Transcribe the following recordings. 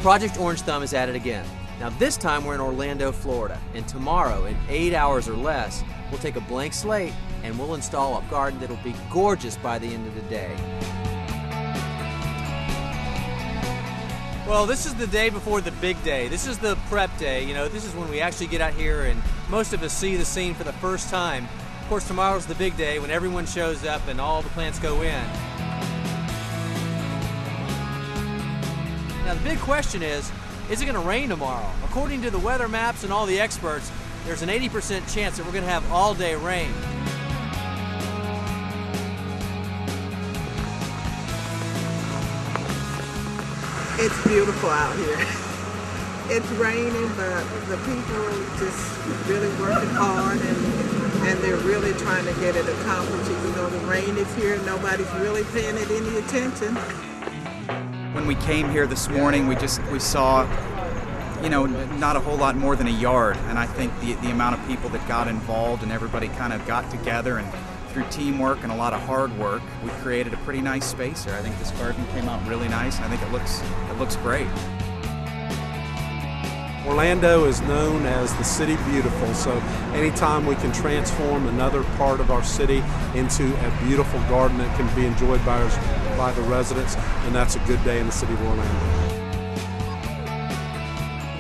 Project Orange Thumb is at it again. Now this time we're in Orlando, Florida, and tomorrow in 8 hours or less, we'll take a blank slate and we'll install a garden that'll be gorgeous by the end of the day. Well, this is the day before the big day. This is the prep day. You know, this is when we actually get out here and most of us see the scene for the first time. Of course, tomorrow's the big day when everyone shows up and all the plants go in. Now the big question is it going to rain tomorrow? According to the weather maps and all the experts, there's an 80% chance that we're going to have all-day rain. It's beautiful out here. It's raining, but the people just really working hard and they're really trying to get it accomplished. Even though the rain is here, nobody's really paying it any attention. When we came here this morning, we saw, you know, not a whole lot more than a yard, and I think the amount of people that got involved and everybody kind of got together and through teamwork and a lot of hard work, we created a pretty nice space here. I think this garden came out really nice, and I think it looks great. Orlando is known as the City Beautiful, so anytime we can transform another part of our city into a beautiful garden that can be enjoyed by the residents, and that's a good day in the city of Orlando.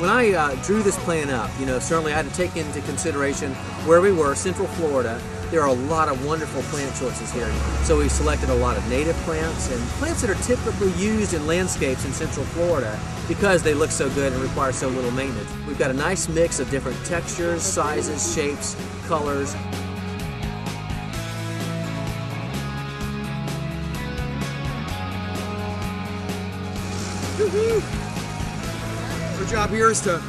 When I drew this plan up, you know, certainly I had to take into consideration where we were, Central Florida. There are a lot of wonderful plant choices here. So we selected a lot of native plants and plants that are typically used in landscapes in Central Florida because they look so good and require so little maintenance. We've got a nice mix of different textures, sizes, shapes, colors. Our job here is to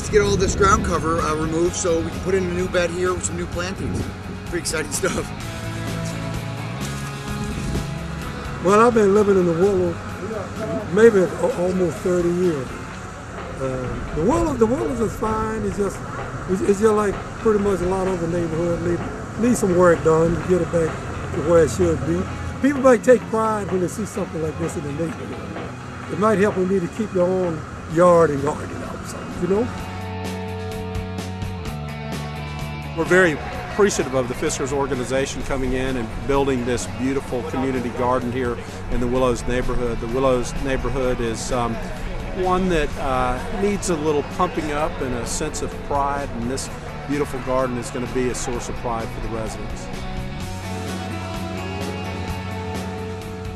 get all this ground cover removed so we can put in a new bed here with some new plantings. Pretty exciting stuff. Well, I've been living in the Willow maybe almost 30 years. The Willows is fine. It's just like pretty much a lot of the neighborhood need some work done to get it back to where it should be. People might take pride when they see something like this in the neighborhood. It might help them to keep their own yard and garden out, so, you know. We're very appreciative of the Fiskars organization coming in and building this beautiful community garden here in the Willows neighborhood. The Willows neighborhood is one that needs a little pumping up and a sense of pride, and this beautiful garden is going to be a source of pride for the residents.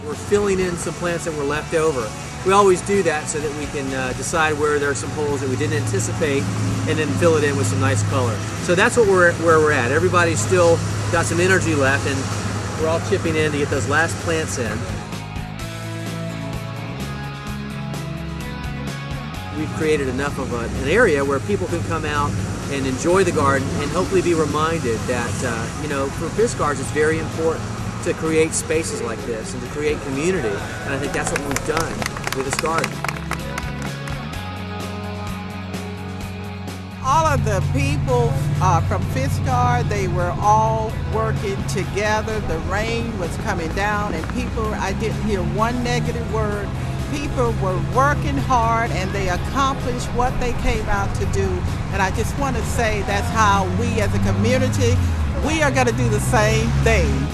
We're filling in some plants that were left over. We always do that so that we can decide where there are some holes that we didn't anticipate and then fill it in with some nice color. So that's where we're at. Everybody's still got some energy left and we're all chipping in to get those last plants in. We've created enough of an area where people can come out and enjoy the garden and hopefully be reminded that, you know, for Fiskars it's very important to create spaces like this and to create community. And I think that's what we've done with this garden. All of the people from Fiskars, they were all working together. The rain was coming down and I didn't hear one negative word. People were working hard and they accomplished what they came out to do. And I just want to say that's how we as a community, we are going to do the same thing.